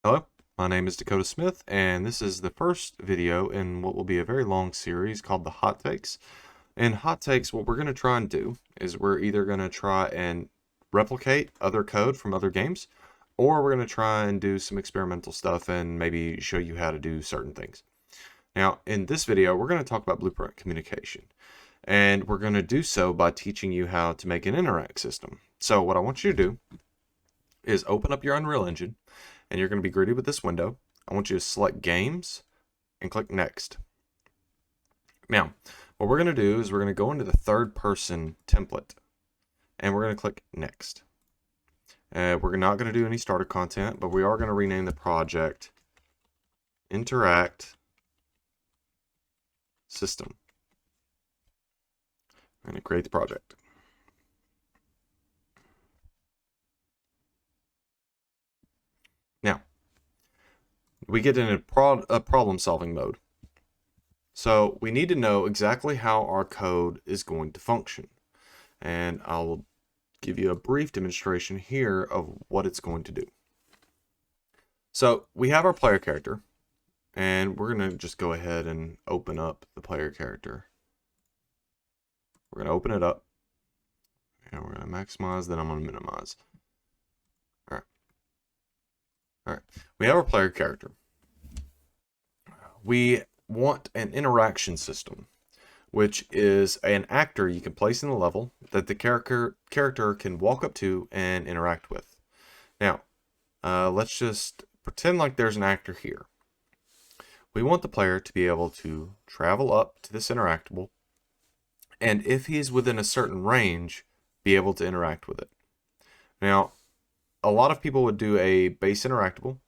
Hello, my name is Dakota Smith, and this is the first video in what will be a very long series called the Hot Takes. In Hot Takes, what we're going to try and do is we're either going to try and replicate other code from other games, or we're going to try and do some experimental stuff and maybe show you how to do certain things. Now, in this video, we're going to talk about blueprint communication, and we're going to do so by teaching you how to make an interact system. So what I want you to do is open up your Unreal Engine, and you're going to be greeted with this window. I want you to select Games and click Next. Now, what we're going to do is we're going to go into the third person template, and we're going to click Next. We're not going to do any starter content, but we are going to rename the project Interact System. I'm going to create the project. Now, we get in a problem-solving mode. So we need to know exactly how our code is going to function. And I'll give you a brief demonstration here of what it's going to do. So we have our player character, and we're going to just go ahead and open up the player character. We're going to open it up, and we're going to maximize, then I'm going to minimize. All right, we have our player character. We want an interaction system, which is an actor you can place in the level that the character can walk up to and interact with. Now, let's just pretend like there's an actor here. We want the player to be able to travel up to this interactable, and if he's within a certain range, be able to interact with it. Now, a lot of people would do a base interactable,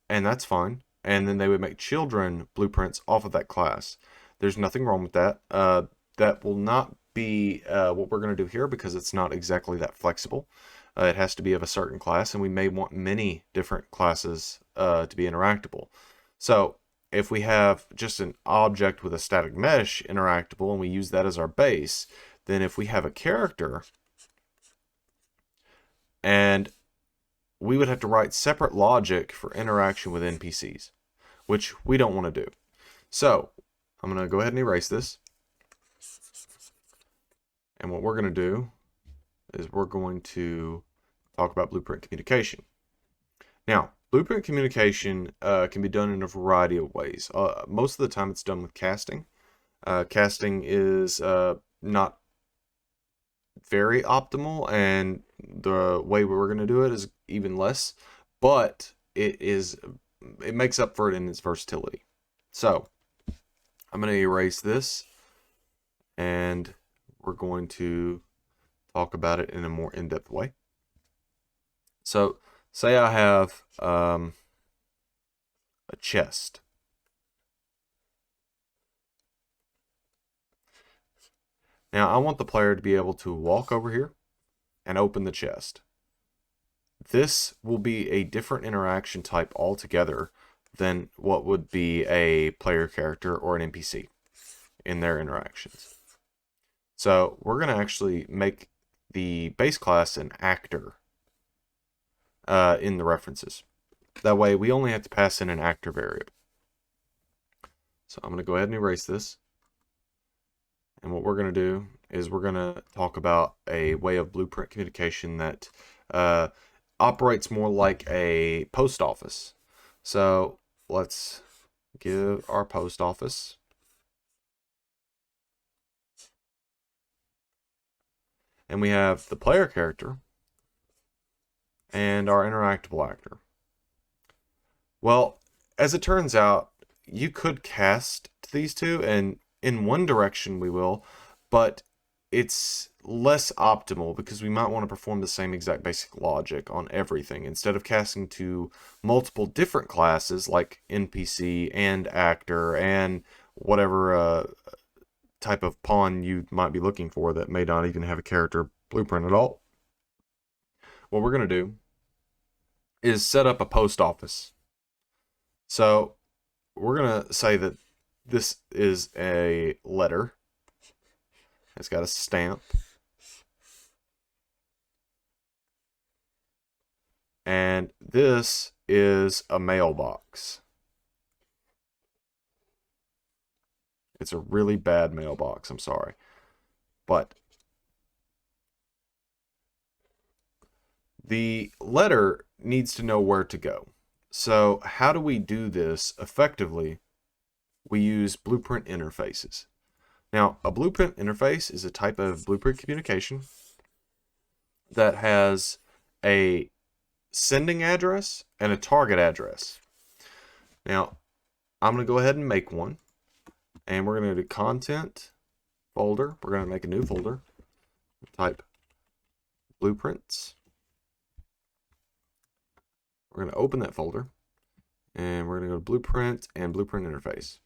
and that's fine, and then they would make children blueprints off of that class. There's nothing wrong with that. That will not be what we're going to do here because it's not exactly that flexible. It has to be of a certain class, and we may want many different classes to be interactable. So if we have just an object with a static mesh interactable and we use that as our base, then if we have a character, and we would have to write separate logic for interaction with NPCs, which we don't want to do. So I'm going to go ahead and erase this. And what we're going to do is we're going to talk about blueprint communication. Now, blueprint communication can be done in a variety of ways. Most of the time it's done with casting. Casting is not very optimal, and the way we're going to do it is even less, but it makes up for it in its versatility. So I'm going to erase this, and we're going to talk about it in a more in-depth way. So say I have a chest. Now I want the player to be able to walk over here and open the chest. This will be a different interaction type altogether than what would be a player character or an NPC in their interactions. So we're going to actually make the base class an actor in the references. That way we only have to pass in an actor variable. So I'm going to go ahead and erase this. And what we're going to do is we're going to talk about a way of blueprint communication that operates more like a post office. So let's give our post office and we have the player character and our interactable actor. Well, as it turns out, you could cast these two, and in one direction we will, but it's less optimal because we might want to perform the same exact basic logic on everything. Instead of casting to multiple different classes like NPC and actor and whatever type of pawn you might be looking for that may not even have a character blueprint at all, what we're going to do is set up a post office. So we're going to say that this is a letter. It's got a stamp. And this is a mailbox. It's a really bad mailbox, I'm sorry. But the letter needs to know where to go. So how do we do this effectively? We use blueprint interfaces. Now, a blueprint interface is a type of blueprint communication that has a sending address and a target address. Now, I'm going to go ahead and make one. And we're going to do content folder. We're going to make a new folder. Type blueprints. We're going to open that folder. And we're going to go to blueprint and blueprint interface.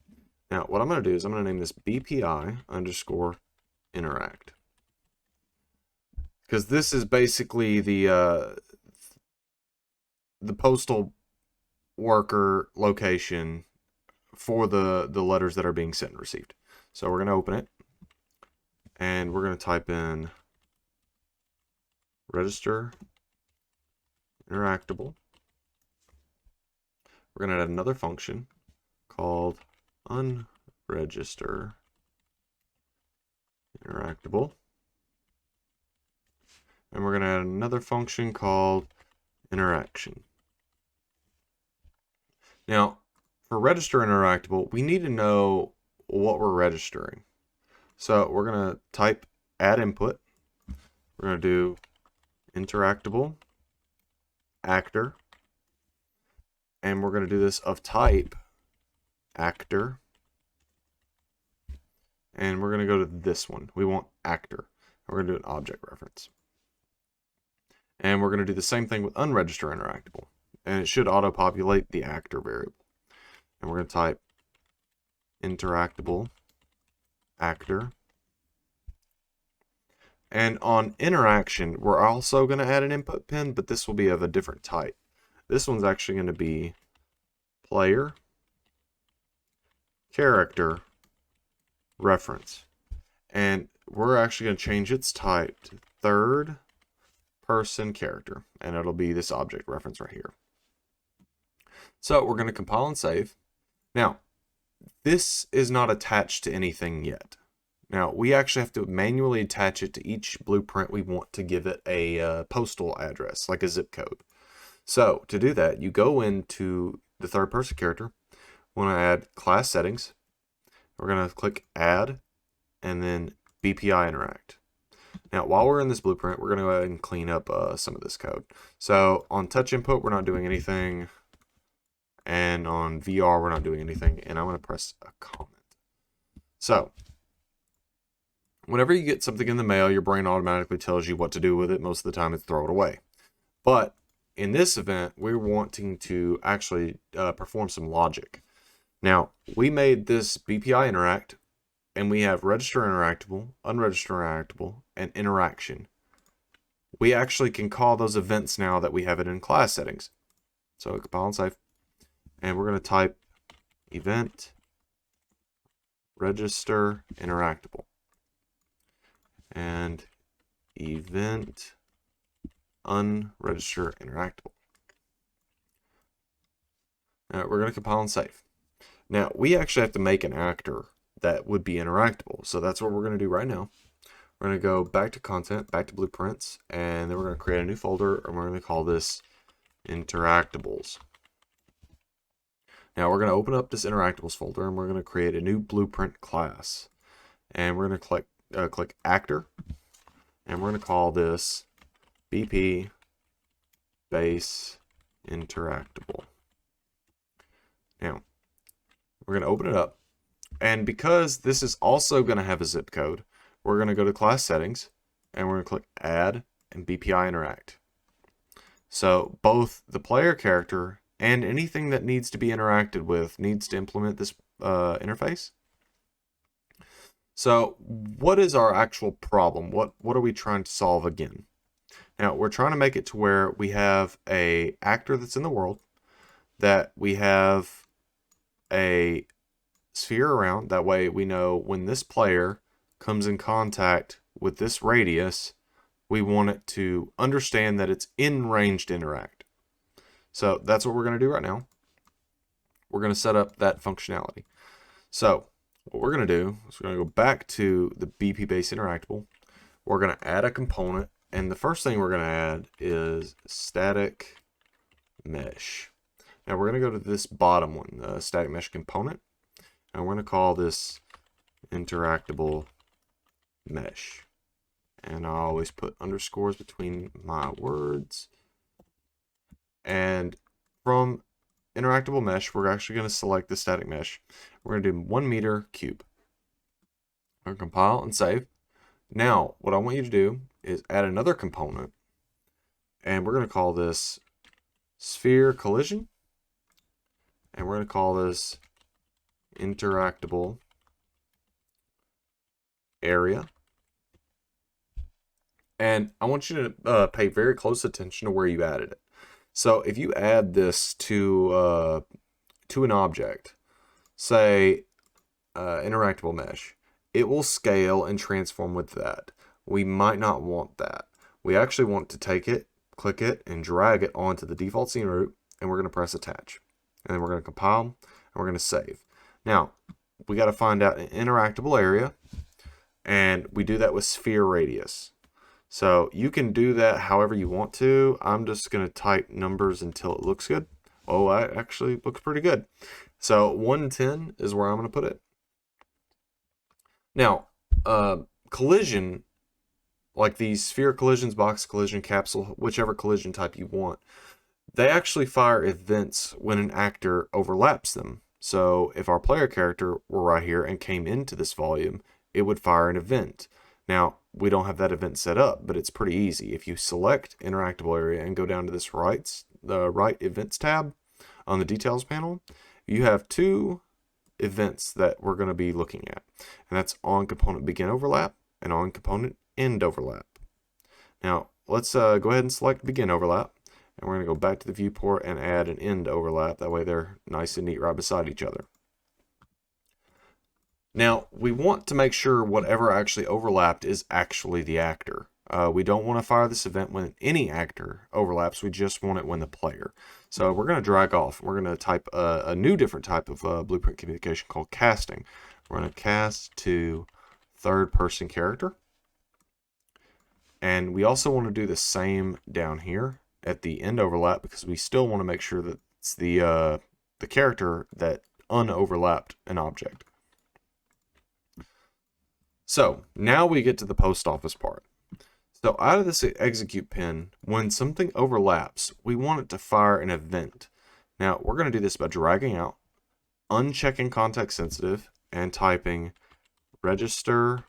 Now, what I'm going to do is I'm going to name this BPI_interact. Because this is basically the postal worker location for the letters that are being sent and received. So we're going to open it. And we're going to type in register interactable. We're going to add another function called unregister interactable. And we're going to add another function called interaction. Now, for register interactable, we need to know what we're registering. So we're going to type add input. We're going to do interactable actor. And we're going to do this of type actor. And we're going to go to this one. We want actor. We're going to do an object reference. And we're going to do the same thing with unregister interactable. And it should auto-populate the actor variable. And we're going to type interactable actor. And on interaction, we're also going to add an input pin, but this will be of a different type. This one's actually going to be player character reference. And we're actually going to change its type to third person character. And it'll be this object reference right here. So we're going to compile and save. Now, this is not attached to anything yet. Now, we actually have to manually attach it to each blueprint we want to give it a postal address, like a zip code. So, to do that, you go into the third person character. We want to add class settings. We're going to click add, and then BPI interact. Now, while we're in this blueprint, we're going to go ahead and clean up some of this code. So, on touch input, we're not doing anything. And on VR, we're not doing anything. And I'm going to press a comment. So, whenever you get something in the mail, your brain automatically tells you what to do with it. Most of the time, it's throw it away. But in this event, we're wanting to actually perform some logic. Now, we made this BPI interact, and we have register interactable, unregister interactable, and interaction. We actually can call those events now that we have it in class settings. So compile and save. And we're going to type event register interactable. And event unregister interactable. Now we're going to compile and save. Now we actually have to make an actor that would be interactable. So that's what we're going to do right now. We're going to go back to content, back to blueprints, and then we're going to create a new folder, and we're going to call this interactables. Now we're going to open up this interactables folder, and we're going to create a new blueprint class. And we're going to click actor, and we're going to call this BP base interactable. Now we're going to open it up, and because this is also going to have a zip code, we're going to go to class settings, and we're going to click add and BPI interact. So both the player character and anything that needs to be interacted with needs to implement this interface. So what is our actual problem? What are we trying to solve again? Now we're trying to make it to where we have a actor that's in the world, that we have a sphere around. That way we know when this player comes in contact with this radius, we want it to understand that it's in range to interact. So that's what we're going to do right now. We're going to set up that functionality. So what we're going to do is we're going to go back to the BP base interactable. We're going to add a component, and the first thing we're going to add is static mesh. Now we're going to go to this bottom one, the static mesh component, and we're going to call this interactable mesh. And I always put underscores between my words. And from interactable mesh, we're actually going to select the static mesh. We're going to do 1 meter cube. We're going to compile and save. Now, what I want you to do is add another component, and we're going to call this sphere collision, and we're going to call this interactable area. And I want you to pay very close attention to where you added it. So if you add this to an object, say interactable mesh, it will scale and transform with that. We might not want that. We actually want to take it, click it, and drag it onto the default scene root, and we're going to press attach. And then we're going to compile, and we're going to save. Now, we got to find out an interactable area, and we do that with sphere radius. So you can do that however you want to. I'm just going to type numbers until it looks good. Oh, that actually looks pretty good. So 110 is where I'm going to put it. Now, collision, like these sphere collisions, box collision, capsule, whichever collision type you want, they actually fire events when an actor overlaps them. So if our player character were right here and came into this volume, it would fire an event. Now, we don't have that event set up, but it's pretty easy. If you select interactable area and go down to this the right events tab on the details panel, you have 2 events that we're going to be looking at. And that's on component begin overlap and on component end overlap. Now, let's go ahead and select begin overlap. And we're going to go back to the viewport and add an end overlap. That way they're nice and neat right beside each other. Now, we want to make sure whatever actually overlapped is actually the actor. We don't want to fire this event when any actor overlaps. We just want it when the player. So we're going to drag off. We're going to type a new different type of Blueprint communication called casting. We're going to cast to third person character. And we also want to do the same down here at the end overlap, because we still want to make sure that it's the character that unoverlapped an object. So now we get to the post office part. So out of this execute pin, when something overlaps, we want it to fire an event. Now we're going to do this by dragging out, unchecking context sensitive, and typing register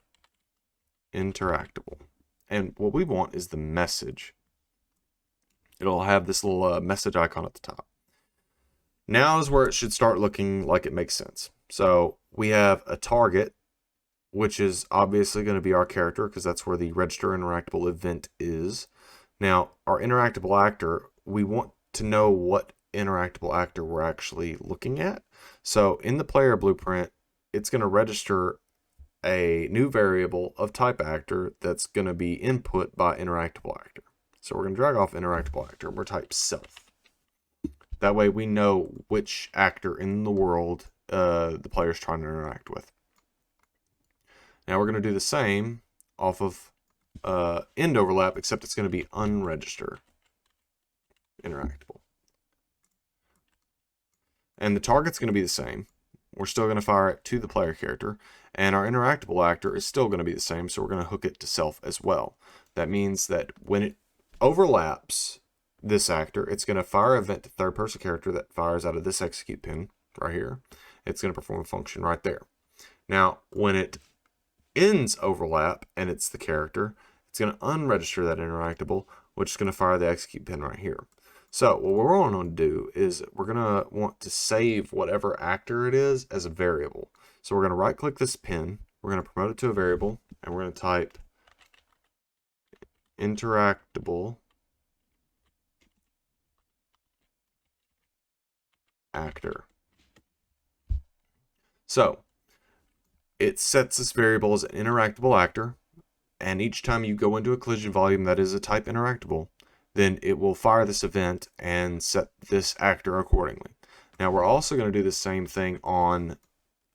interactable. And what we want is the message. It'll have this little message icon at the top. Now is where it should start looking like it makes sense. So we have a target, which is obviously going to be our character, because that's where the register interactable event is. Now, our interactable actor, we want to know what interactable actor we're actually looking at. So in the player blueprint, it's going to register a new variable of type actor that's going to be input by interactable actor. So we're going to drag off interactable actor, and we're type self. That way we know which actor in the world the player's trying to interact with. Now we're going to do the same off of end overlap, except it's going to be unregister interactable. And the target's going to be the same. We're still going to fire it to the player character, and our interactable actor is still going to be the same, so we're going to hook it to self as well. That means that when it overlaps this actor, it's going to fire an event to third person character that fires out of this execute pin right here. It's going to perform a function right there. Now, when it ends overlap and it's the character, it's going to unregister that interactable, which is going to fire the execute pin right here. So what we're going to do is we're going to want to save whatever actor it is as a variable. So we're going to right click this pin, we're going to promote it to a variable, and we're going to type interactable actor. So it sets this variable as an interactable actor, and each time you go into a collision volume that is a type interactable, then it will fire this event and set this actor accordingly. Now we're also going to do the same thing on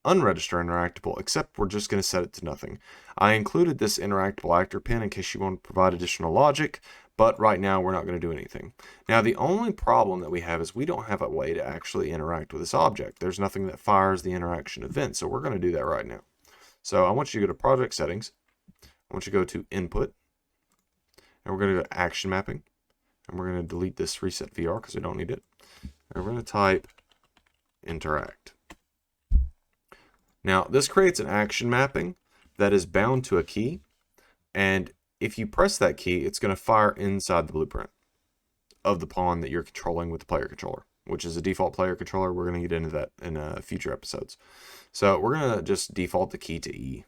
unregister interactable, except we're just going to set it to nothing. I included this interactable actor pin in case you want to provide additional logic, but right now we're not going to do anything. Now the only problem that we have is we don't have a way to actually interact with this object. There's nothing that fires the interaction event, so we're going to do that right now. So I want you to go to project settings, I want you to go to input, and we're going to go to action mapping, and we're going to delete this reset VR because we don't need it. And we're going to type interact. Now this creates an action mapping that is bound to a key, and if you press that key, it's going to fire inside the blueprint of the pawn that you're controlling with the player controller, which is a default player controller. We're going to get into that in future episodes. So we're going to just default the key to E.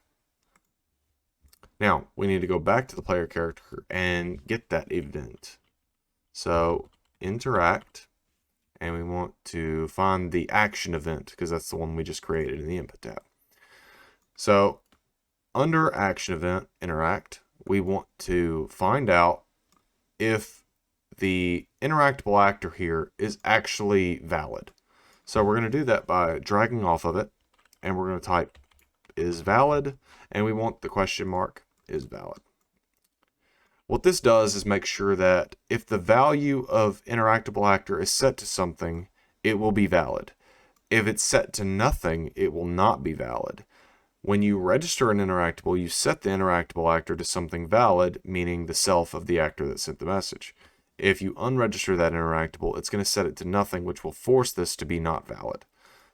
Now we need to go back to the player character and get that event. So interact, and we want to find the action event because that's the one we just created in the input tab. So under action event, interact, we want to find out if the interactable actor here is actually valid. So we're going to do that by dragging off of it, and we're going to type is valid, and we want the question mark is valid. What this does is make sure that if the value of interactable actor is set to something, it will be valid. If it's set to nothing, it will not be valid. When you register an interactable, you set the interactable actor to something valid, meaning the self of the actor that sent the message. If you unregister that interactable, it's going to set it to nothing, which will force this to be not valid.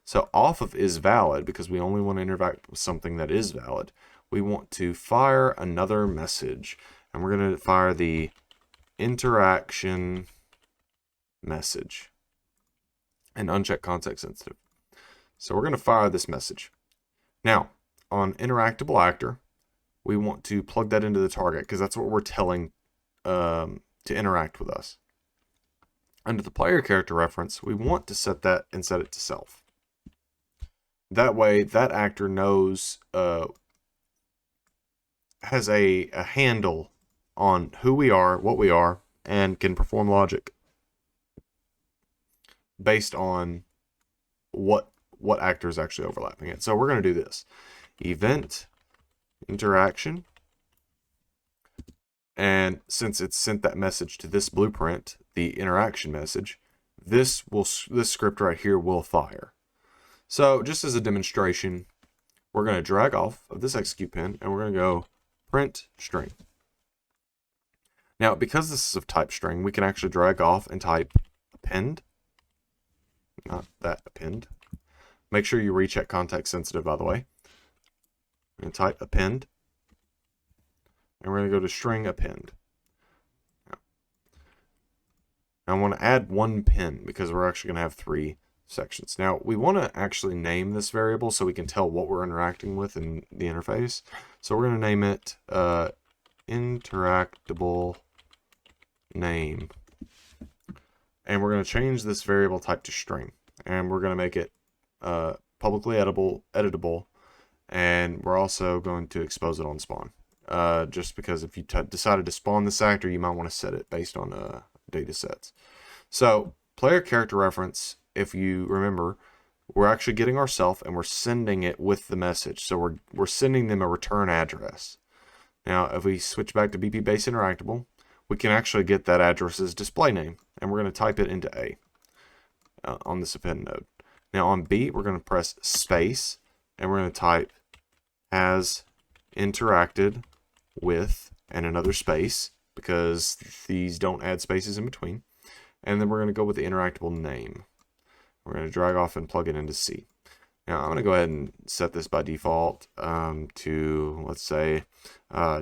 So off of is valid, because we only want to interact with something that is valid, we want to fire another message. And we're going to fire the interaction message and uncheck context sensitive. So we're going to fire this message. Now, on interactable actor, we want to plug that into the target because that's what we're telling to interact with us. Under the player character reference, we want to set that and set it to self. That way, that actor knows, has a handle on who we are, what we are, and can perform logic based on what actor is actually overlapping it. So we're going to do this. Event interaction, and since it's sent that message to this blueprint, the interaction message, this script right here will fire. So just as a demonstration, we're going to drag off of this execute pin, and we're going to go print string. Now, because this is of type string, we can actually drag off and type append. Not that append. Make sure you recheck context sensitive, by the way. We're going to type append. And we're going to go to string append. Now, I want to add one pin because we're actually going to have 3 sections. Now, we want to actually name this variable so we can tell what we're interacting with in the interface. So we're going to name it interactable name, and we're going to change this variable type to string, and we're going to make it publicly editable, and we're also going to expose it on spawn, just because if you decided to spawn this actor, you might want to set it based on data sets. So player character reference, if you remember, we're actually getting ourselves and we're sending it with the message, so we're sending them a return address. Now if we switch back to BP base interactable, we can actually get that address's display name, and we're going to type it into A on this append node. Now on B, we're going to press space, and we're going to type has interacted with, and another space, because these don't add spaces in between. And then we're going to go with the interactable name. We're going to drag off and plug it into C. Now I'm going to go ahead and set this by default to, let's say,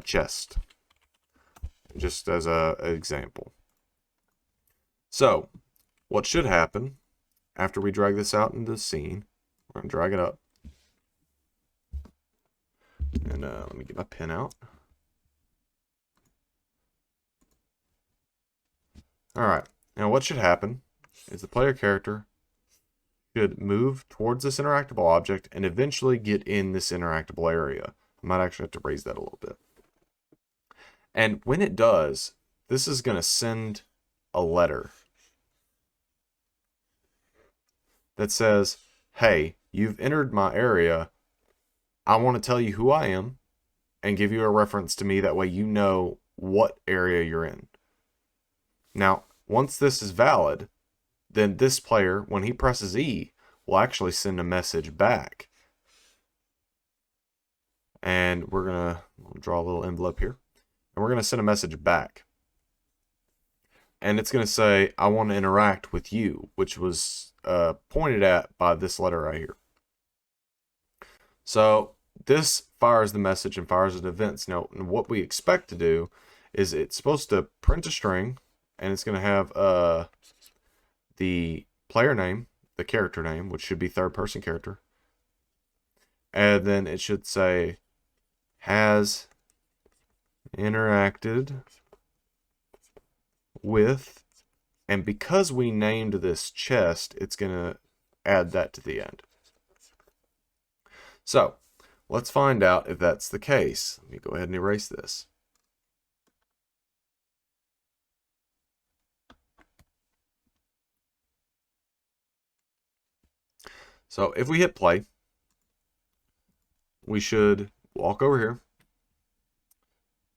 chest, just as an example. So what should happen after we drag this out into the scene, we're going to drag it up, and let me get my pen out. Alright, now what should happen is the player character should move towards this interactable object and eventually get in this interactable area. I might actually have to raise that a little bit. And when it does, this is going to send a letter that says, hey, you've entered my area. I want to tell you who I am and give you a reference to me. That way you know what area you're in. Now, once this is valid, then this player, when he presses E, will actually send a message back. And we're going to draw a little envelope here. And we're going to send a message back. And it's going to say, I want to interact with you, which was pointed at by this letter right here. So this fires the message and fires the events. Now, what we expect to do is it's supposed to print a string, and it's going to have the player name, the character name, which should be third-person character. And then it should say, has interacted with, and because we named this chest, it's going to add that to the end. So let's find out if that's the case. Let me go ahead and erase this. So if we hit play, we should walk over here.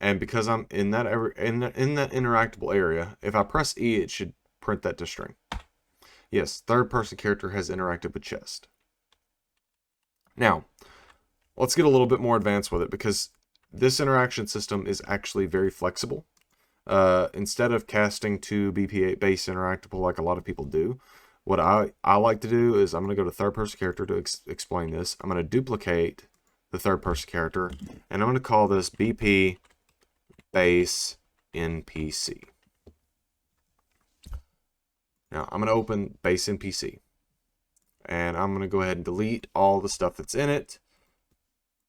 And because I'm in that interactable area, if I press E, it should print that to string. Yes, third-person character has interacted with chest. Now, let's get a little bit more advanced with it, because this interaction system is actually very flexible. Instead of casting to BP8 base interactable like a lot of people do, what I like to do is I'm going to go to third-person character to explain this. I'm going to duplicate the third-person character, and I'm going to call this BP base NPC. Now I'm going to open base NPC, and I'm going to go ahead and delete all the stuff that's in it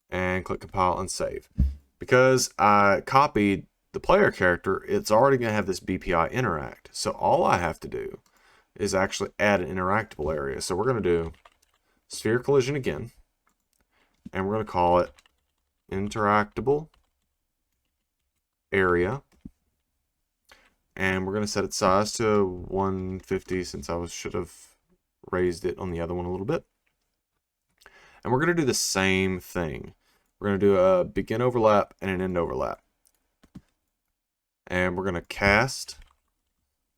and click compile and save. Because I copied the player character, it's already going to have this BPI interact. So all I have to do is actually add an interactable area. So we're going to do sphere collision again, and we're going to call it interactable area, and we're going to set its size to 150 since I should have raised it on the other one a little bit. And we're going to do the same thing. We're going to do a begin overlap and an end overlap, and we're going to cast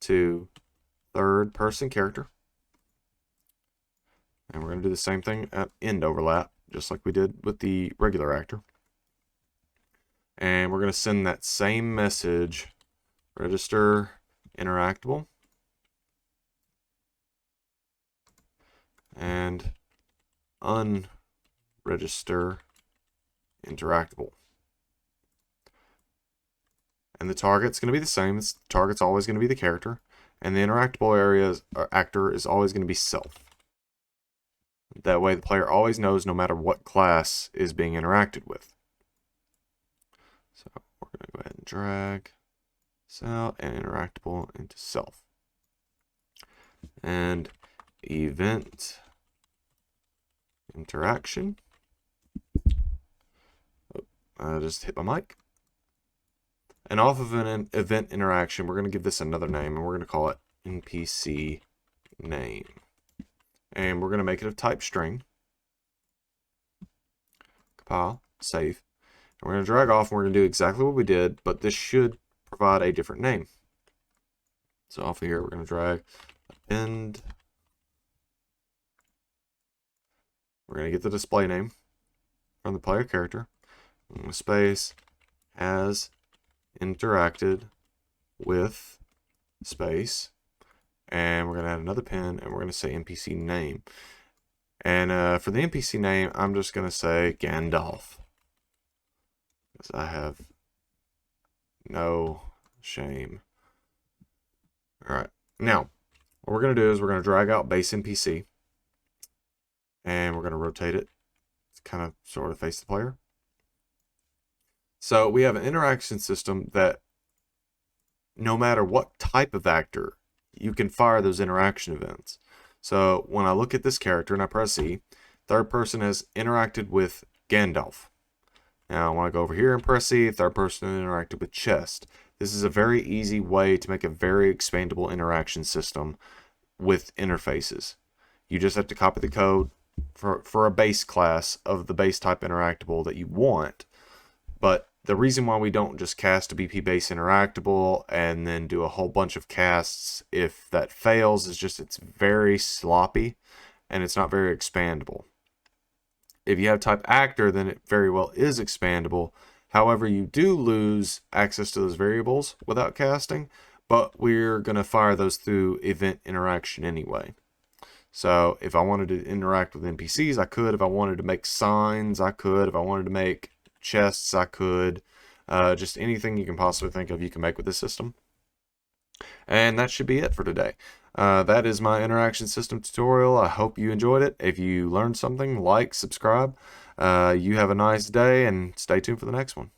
to third person character, and we're going to do the same thing at end overlap, just like we did with the regular actor. And we're going to send that same message, register interactable, and unregister interactable. And the target's going to be the same. The target's always going to be the character, and the interactable areas or actor is always going to be self. That way the player always knows no matter what class is being interacted with. So we're going to go ahead and drag this out and interactable into self. And event interaction. Oh, I just hit my mic. And off of an event interaction, we're going to give this another name, and we're going to call it NPC name. And we're going to make it a type string. Compile, save. And we're going to drag off, and we're going to do exactly what we did, but this should provide a different name. So off of here, we're going to drag append. We're going to get the display name from the player character. Space has interacted with space. And we're going to add another pen, and we're going to say NPC name. And for the NPC name, I'm just going to say Gandalf, because I have no shame. Alright, now, what we're going to do is we're going to drag out base NPC, and we're going to rotate it to kind of sort of face the player. So we have an interaction system that no matter what type of actor, you can fire those interaction events. So when I look at this character and I press E, third person has interacted with Gandalf. Now when I go over here and press E, third person interacted with chest. This is a very easy way to make a very expandable interaction system with interfaces. You just have to copy the code for a base class of the base type interactable that you want. But the reason why we don't just cast a BP base interactable and then do a whole bunch of casts if that fails is just it's very sloppy and it's not very expandable. If you have type actor, then it very well is expandable. However, you do lose access to those variables without casting, but we're going to fire those through event interaction anyway. So if I wanted to interact with NPCs, I could. If I wanted to make signs, I could. If I wanted to make chests, I could. Just anything you can possibly think of, you can make with this system. And that should be it for today. That is my interaction system tutorial. I hope you enjoyed it. If you learned something, like, subscribe. You have a nice day, and stay tuned for the next one.